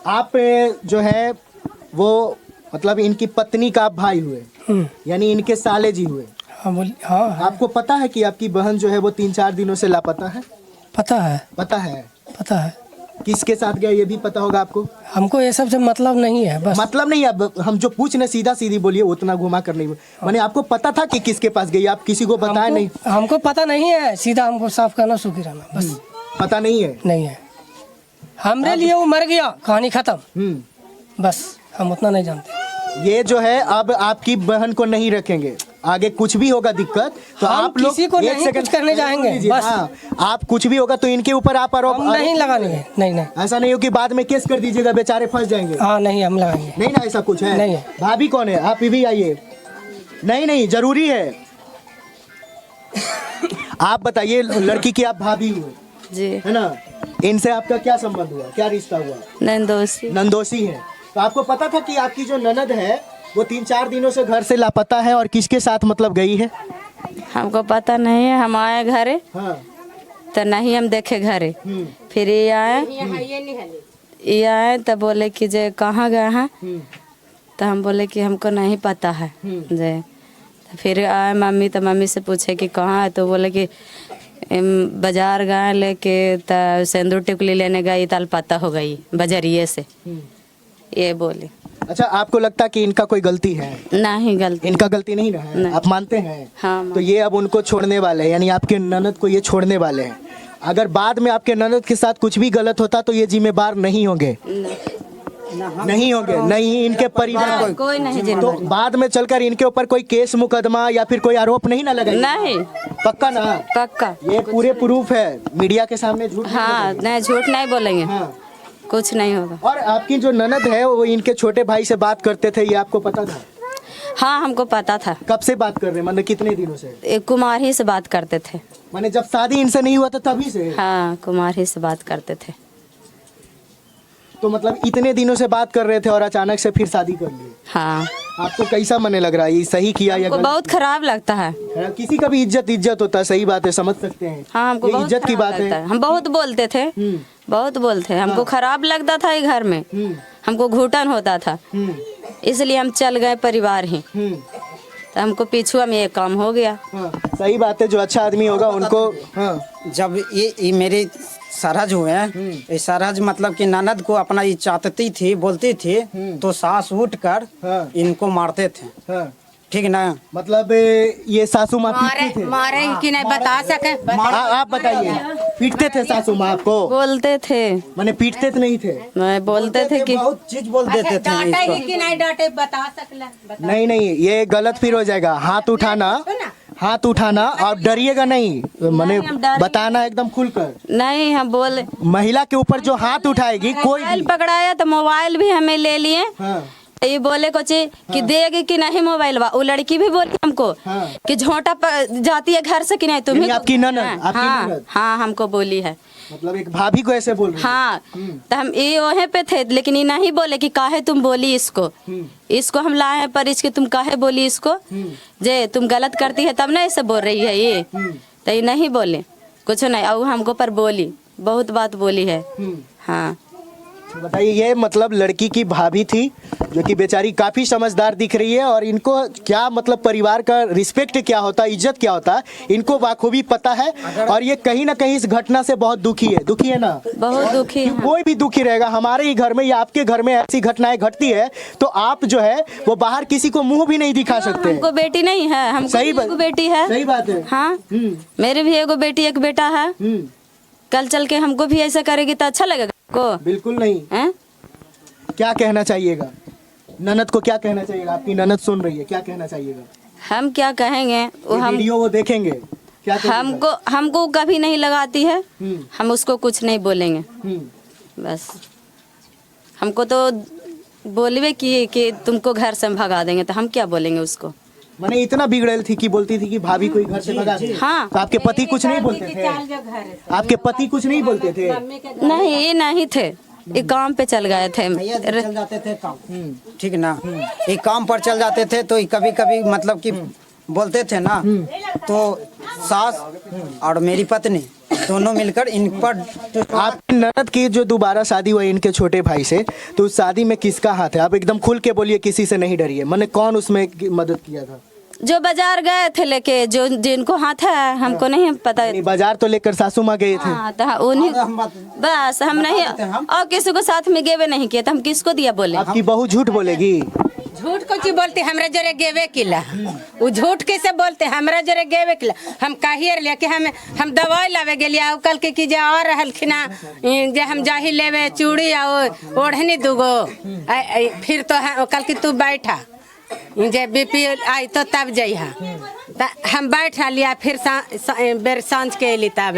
आप जो है वो मतलब इनकी पत्नी का आप भाई हुए, यानी इनके साले जी हुए। हाँ बोल। हाँ आपको पता है कि आपकी बहन जो है वो 3-4 दिनों से लापता है? पता है। पता है। पता है। किसके साथ गया ये भी पता होगा आपको? हमको ये सब से मतलब नहीं है बस। मतलब नहीं, अब हम जो पूछ रहे सीधा सीधी बोलिए, उतना घुमा कर नहीं। मैंने आपको पता था कि किसके पास गई, आप किसी को बताया नहीं? हमको पता नहीं है, सीधा हमको साफ करना सुखी रहना बस। पता नहीं है? नहीं है। हमरे लिए वो मर गया, कहानी खत्म। बस हम उतना नहीं जानते। ये जो है अब आपकी बहन को नहीं रखेंगे, आगे कुछ भी होगा दिक्कत तो हम आप लोग किसी को नहीं कुछ करने जाएंगे बस। हाँ, आप कुछ भी होगा तो इनके ऊपर आप आरोप नहीं लगाएंगे। नहीं नहीं, ऐसा नहीं हो कि बाद में केस कर दीजिएगा, बेचारे फंस जाएंगे। हाँ नहीं, हम लगाएंगे नहीं ना, ऐसा कुछ है? नहीं है। भाभी कौन है? आप भी आइए। नहीं नहीं, जरूरी है। आप बताइए, लड़की की आप भाभी हुए जी, है ना, इनसे आपका क्या संबंध हुआ, क्या रिश्ता हुआ? नंदोसी। नंदोसी है। तो आपको पता था कि आपकी जो ननद है वो 3-4 दिनों से घर से लापता है और किसके साथ मतलब गई है? हमको पता नहीं है, हम आए घरे हाँ। तो नहीं हम देखे घरे, फिर ये आए तो बोले कि जे कहाँ गए हैं, तो हम बोले कि हमको नहीं पता है जे। तो फिर आए मम्मी, तो मम्मी से पूछे कि कहाँ है, तो बोले कि बाजार गए लेके, तो सिंदूर टिकुली लेने गई, तल पता हो गई बजरिए से, ये बोले। अच्छा, आपको लगता है कि इनका कोई गलती है? नहीं गलती, इनका गलती नहीं रहा है? नहीं। आप मानते हैं? हाँ तो ये अब उनको छोड़ने वाले हैं, यानी आपके ननद को ये छोड़ने वाले हैं। अगर बाद में आपके ननद के साथ कुछ भी गलत होता तो ये जिम्मेदार नहीं होंगे? नहीं होंगे, नहीं इनके परिवार कोई नहीं तो जिम्मेदार। बाद में चलकर इनके ऊपर कोई केस मुकदमा या फिर कोई आरोप नहीं ना लगाएंगे? नहीं, पक्का ना? पक्का। ये पूरे प्रूफ है, मीडिया के सामने झूठ नहीं हाँ बोलेंगे। नहीं, झूठ नहीं बोलेंगे। हाँ। कुछ नहीं होगा। और आपकी जो ननद है वो इनके छोटे भाई से बात करते थे, ये आपको पता था? हाँ हमको पता था। कब से बात कर रहे हैं, मतलब कितने दिनों से? एक कुमार ही से बात करते थे। माने जब शादी इनसे नहीं हुआ था तभी से? हाँ, कुमार ही से बात करते थे। तो मतलब इतने दिनों से बात कर रहे थे और अचानक से फिर शादी कर ली। हाँ, आपको कैसा मने लग रहा है, ये सही किया या हमको गलत? बहुत खराब लगता है। किसी का भी इज्जत होता है, सही बात है, समझ सकते हैं। हाँ हमको ये बहुत इज्जत की खराब बात लगता है। है। हम बहुत बोलते थे, बहुत बोलते, हमको खराब लगता था ये घर में, हमको घुटन होता था, इसलिए हम चल गए परिवार ही। तो हमको पीछुआ में ये काम हो गया। हाँ, सही बात है, जो अच्छा आदमी होगा उनको। हाँ। जब ये मेरे सरहज हुए हैं, ये सरहज मतलब कि ननद को अपना ये चाहती थी, बोलती थी, तो सास उठ कर हाँ। इनको मारते थे। हाँ। ठीक ना? मतलब ये सासू माँ पीटते थे? मारे कि नहीं बता सके। आप बताइए, पीटते थे सासू माँ आपको? बोलते थे, माने पीटते तो नहीं थे? मैं बोलते थे कि बहुत चीज बोल देते थे डांटेगी इसको। कि नहीं डांटे बता सकला। नहीं नहीं, ये गलत फिर हो जाएगा। हाथ उठाना, हाथ उठाना और डरिएगा नहीं, माने हम डरेंगे। बताना एकदम खुलकर। नहीं, हम बोले महिला के ऊपर जो हाथ उठाएगी कोई मोबाइल भी। पकड़ाया तो मोबाइल भी हमें ले लिए। हाँ। ये बोले कुछ कि देगी कि नहीं मोबाइल, वो लड़की भी बोली हमको हाँ। कि झोंटा जाती है घर से कि नहीं तुम्हें। यानी आपकी ननद, आपकी हाँ, ननद। हाँ हमको बोली है। मतलब एक भाभी को ऐसे बोल रहे हैं? हाँ, तो हम ये वहीं पे थे, लेकिन ये नहीं बोले कि काहे तुम बोली इसको। इसको हम लाए हैं पर इसके तुम काहे बोली इसको, जे तुम गलत करती है तब ना ऐसे बोल रही है ये। तो ये नहीं बोले कुछ नहीं, और हमको पर बोली, बहुत बात बोली है। हाँ। तो बताइए, ये मतलब लड़की की भाभी थी जो कि बेचारी काफी समझदार दिख रही है, और इनको क्या मतलब परिवार का रिस्पेक्ट क्या होता है, इज्जत क्या होता है, इनको बाखूबी पता है। और ये कहीं ना कहीं इस घटना से बहुत दुखी है। दुखी है ना? बहुत दुखी है। कोई भी दुखी रहेगा। हमारे ही घर में या आपके घर में ऐसी घटनाएं घटती है तो आप जो है वो बाहर किसी को मुंह भी नहीं दिखा सकते। हमको बेटी नहीं है, हमको सही भी बात, एगो बेटी है। सही बात है। हाँ, मेरे भी एगो बेटी एक बेटा है। कल चल के हमको भी ऐसा करेगी तो अच्छा लगेगा आपको? बिल्कुल नहीं। हैं? क्या कहना चाहिएगा ननद को, क्या कहना चाहिएगा? आपकी ननद सुन रही है, क्या कहना चाहिएगा? हम क्या कहेंगे, वो ये हम वीडियो वो देखेंगे, क्या कहेंगे? हमको कभी नहीं लगाती है, हम उसको कुछ नहीं बोलेंगे। बस हमको तो बोलवे कि तुमको घर से हम भगा देंगे, तो हम क्या बोलेंगे उसको? मैंने इतना बिगड़ल थी कि बोलती थी कि भाभी कोई घर से भगा दे। हाँ। तो आपके पति कुछ नहीं बोलते थे? आपके पति कुछ नहीं बोलते थे? नहीं, ये नहीं थे, ये काम पे चल गए थे। भैया जी चल जाते थे काम। ठीक ना? एक काम पर चल जाते थे तो कभी कभी मतलब कि बोलते थे ना, तो सास और मेरी पत्नी दोनों मिलकर इन पर आपकी ननद की जो दोबारा शादी हुई इनके छोटे भाई से, तो उस शादी में किसका हाथ है? आप एकदम खुल के बोलिए, किसी से नहीं डरिए। मैंने कौन उसमें मदद किया था? जो बाजार गए थे लेके, जो जिनको हाथ है हमको नहीं पता। नहीं, बाजार तो लेकर सासू माँ गए थे। हाँ, तो उन्हीं बस, हम नहीं और किसी को साथ में गेवे नहीं किए, तो हम किसको दिया बोले? आपकी बहू झूठ बोलेगी? झूठ को जी बोलते हमरा जरे गेवे किला, वो झूठ कैसे बोलते हमरा जरे गेवे किला। हम काहियर ले कि हम दवाई लावे गेलिया, कल के की जे और रहलखिना जे हम जाही लेवे चूड़ी आ ओढ़नी दूगो, फिर तो कल की तू बैठा जे बीपी आई तो तब जइहा, हम बैठा लिया, फिर बेर सांझ के अली तब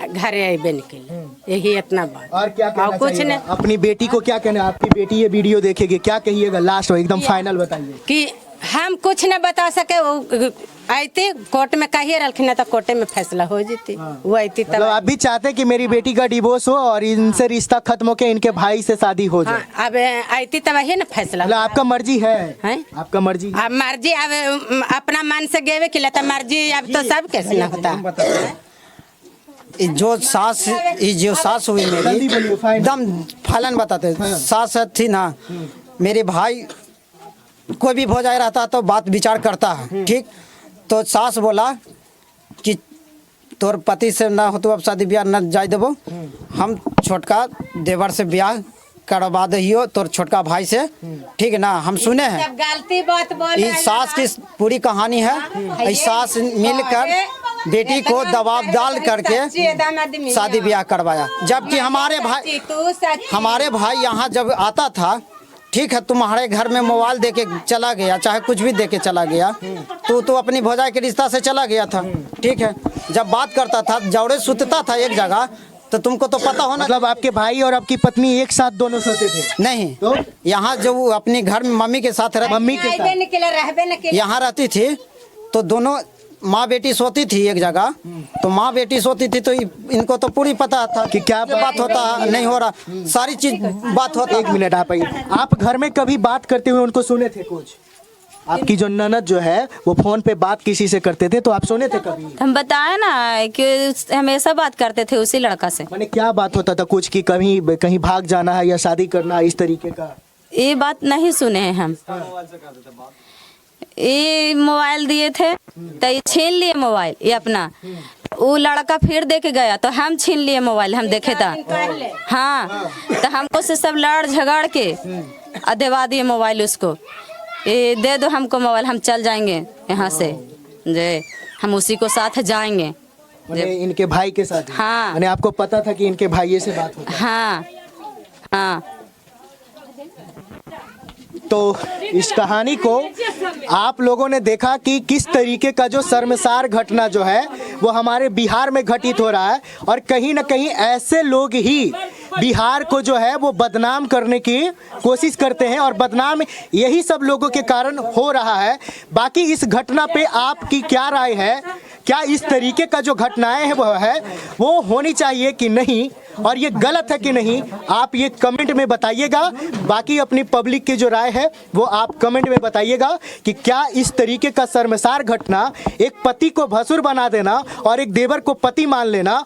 घरे अबे निकल। यही इतना बात। और क्या कहना कुछ चाहिएगा? नहीं। अपनी बेटी को क्या कहना? आपकी बेटी ये वीडियो देखेगी, क्या कहिएगा लास्ट में एकदम फाइनल बताइए। कि हम कुछ न बता सके, वो आती कोर्ट में कहिए रखी ना, तो कोर्ट में फैसला हो जीती। वो आती मतलब तब आप भी चाहते कि मेरी बेटी का डिवोर्स हो और इनसे रिश्ता खत्म हो के इनके भाई से शादी हो जाए? हाँ, अब आती तब ही ना फैसला। मतलब आपका मर्जी है? हैं? आपका मर्जी है? अब मर्जी, अब अपना मन से गेवे कि तो मर्जी, अब तो सब कैसे ना होता। जो सास हुई मेरी, जल्दी बोलिए, फाइनल। एकदम फलन बताते। सास थी ना, मेरे भाई कोई भी भौजाई रहता तो बात विचार करता है, ठीक। तो सास बोला कि तोर पति से ना हो तो अब शादी ब्याह न जाए देबो, हम छोटका देवर से ब्याह करवा दहियो तोर छोटका भाई से, ठीक है ना। हम सुने हैं, जब गलती बात बोले, इस सास की पूरी कहानी है। इस सास मिलकर बेटी को दबाव डाल करके शादी ब्याह करवाया, जबकि हमारे भाई यहाँ जब आता था, ठीक है, तुम्हारे घर में मोबाइल दे के चला गया, चाहे कुछ भी दे के चला गया, तो अपनी भौजाई के रिश्ता से चला गया था, ठीक है। जब बात करता था, जौड़े सुतता था एक जगह, तो तुमको तो पता होना। मतलब आपके भाई और आपकी पत्नी एक साथ दोनों सोते थे? नहीं, तो यहाँ जब वो अपने घर में मम्मी के साथ मम्मी के साथ यहाँ रहती थी, तो दोनों माँ बेटी सोती थी एक जगह। तो माँ बेटी सोती थी, तो इनको तो पूरी पता था कि क्या बात होता है, नहीं हो रहा, सारी चीज बात होता। एक मिनट आप आइए। आप घर में कभी बात करते हुए उनको सुने थे कुछ? आपकी जो ननद जो है वो फोन पे बात किसी से करते थे, तो आप सुने थे कभी? हम बताए ना कि हमेशा बात करते थे उसी लड़का से। माने क्या बात होता था कुछ, कि कहीं कहीं भाग जाना है या शादी करना है, इस तरीके का? ये बात नहीं सुने हैं हम। ये मोबाइल दिए थे तो ये छीन लिए मोबाइल, ये अपना वो लड़का फिर दे के गया, तो हम छीन लिए मोबाइल, हम देखे था। हाँ, तो हमको से सब लड़ झगड़ के देवा दिए मोबाइल उसको, ये दे दो हमको मोबाइल, हम चल जाएंगे यहाँ से, जे हम उसी को साथ जाएंगे। माने इनके भाई के साथ? हाँ। माने आपको पता था कि इनके भाई से बात होती है? हाँ हाँ। तो इस कहानी को आप लोगों ने देखा कि किस तरीके का जो शर्मसार घटना जो है वो हमारे बिहार में घटित हो रहा है, और कहीं ना कहीं ऐसे लोग ही बिहार को जो है वो बदनाम करने की कोशिश करते हैं, और बदनाम यही सब लोगों के कारण हो रहा है। बाकी इस घटना पे आपकी क्या राय है? क्या इस तरीके का जो घटनाएं है वो होनी चाहिए कि नहीं, और ये गलत है कि नहीं, आप ये कमेंट में बताइएगा। बाकी अपनी पब्लिक की जो राय है वो आप कमेंट में बताइएगा कि क्या इस तरीके का शर्मसार घटना, एक पति को भसुर बना देना और एक देवर को पति मान लेना,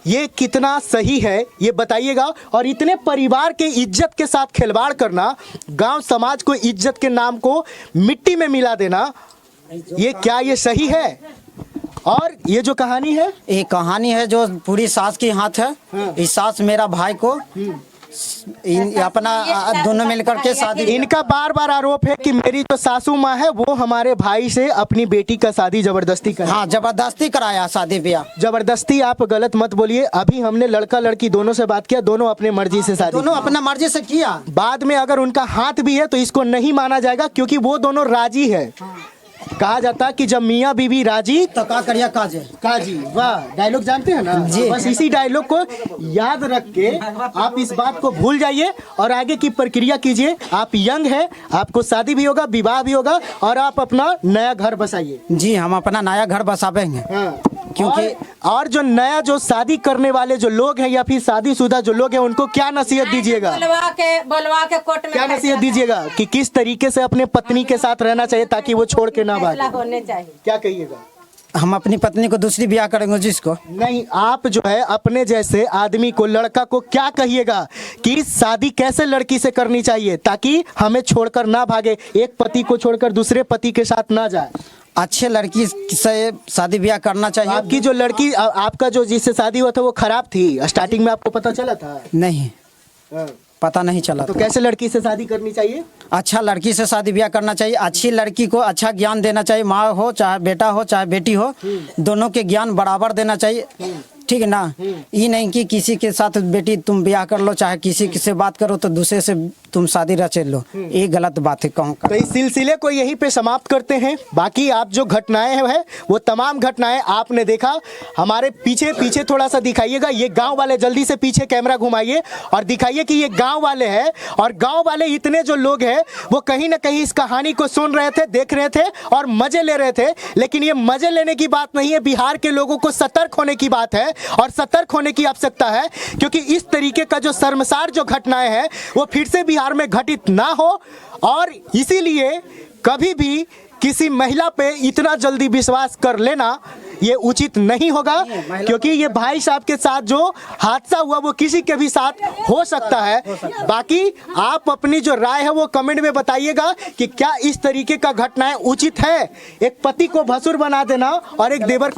ये कितना सही है, ये बताइएगा। और इतने परिवार के इज्जत के साथ खिलवाड़ करना, गांव समाज को इज्जत के नाम को मिट्टी में मिला देना, ये क्या ये सही है? और ये जो कहानी है, ये कहानी है जो पूरी सास की हाथ है। इस सास मेरा भाई को अपना दोनों मिलकर के शादी, इनका बार बार आरोप है कि मेरी जो सासू माँ है वो हमारे भाई से अपनी बेटी का शादी जबरदस्ती कर, हाँ, जबरदस्ती कराया शादी ब्याह। जबरदस्ती आप गलत मत बोलिए। अभी हमने लड़का लड़की दोनों से बात किया, दोनों अपने मर्जी से शादी, दोनों अपना मर्जी से किया। बाद में अगर उनका हाथ भी है तो इसको नहीं माना जाएगा, क्योंकि वो दोनों राजी है। कहा जाता कि जब मियाँ बीवी राजी तो का करिया काजे काजी। वाह, डायलॉग जानते हैं ना जी? बस इसी डायलॉग को याद रख के आप इस बात को भूल जाइए और आगे की प्रक्रिया कीजिए। आप यंग हैं, आपको शादी भी होगा, विवाह भी होगा, और आप अपना नया घर बसाइए। जी, हम अपना नया घर बसावेंगे। हाँ। क्योंकि और जो नया जो शादी करने वाले जो लोग हैं या फिर शादीशुदा जो लोग हैं उनको क्या नसीहत दीजिएगा? बोलवा के कोर्ट में क्या नसीहत दीजिएगा कि किस तरीके से अपने पत्नी के साथ रहना चाहिए ताकि वो छोड़ के ना फैसला भागे? होने चाहिए। क्या कहिएगा? हम अपनी पत्नी को दूसरी ब्याह करेंगे जिसको। नहीं, आप जो है अपने जैसे आदमी को, लड़का को क्या कहिएगा कि शादी कैसे लड़की से करनी चाहिए ताकि हमें छोड़कर ना भागे, एक पति को छोड़कर दूसरे पति के साथ ना जाए? अच्छे लड़की से शादी ब्याह करना चाहिए। आपकी जो लड़की आपका जो जिससे शादी हुआ था वो खराब थी, स्टार्टिंग में आपको पता चला था? नहीं, पता नहीं चला। तो कैसे लड़की से शादी करनी चाहिए? अच्छा लड़की से शादी ब्याह करना चाहिए। अच्छी लड़की को अच्छा ज्ञान देना चाहिए। माँ हो चाहे बेटा हो चाहे बेटी हो, दोनों के ज्ञान बराबर देना चाहिए। ठीक है ना? ये नहीं कि किसी के साथ बेटी तुम ब्याह कर लो, चाहे किसी से बात करो तो दूसरे से तुम शादी रचे लो, ये गलत बात है। कहूँ तो इस सिलसिले को यहीं पे समाप्त करते हैं। बाकी आप जो घटनाएं हैं वो तमाम घटनाएं आपने देखा। हमारे पीछे पीछे थोड़ा सा दिखाइएगा, ये गांव वाले, जल्दी से पीछे कैमरा घुमाइए और दिखाइए कि ये गांव वाले हैं। और गांव वाले इतने जो लोग हैं वो कहीं ना कहीं इस कहानी को सुन रहे थे, देख रहे थे और मजे ले रहे थे। लेकिन ये मजे लेने की बात नहीं है, बिहार के लोगों को सतर्क होने की बात है और सतर्क होने की आवश्यकता है, क्योंकि इस तरीके का जो शर्मसार जो घटनाएं हैं वो फिर से बिहार में घटित ना हो। और इसीलिए कभी भी किसी महिला पे इतना जल्दी विश्वास कर लेना ये उचित नहीं होगा, क्योंकि ये भाई साहब के साथ जो हादसा हुआ वो किसी के भी साथ हो सकता है। बाकी आप अपनी जो राय है वो कमेंट में बताइएगा कि क्या इस तरीके का घटनाएं उचित है? एक पति को भसुर बना देना और एक देवर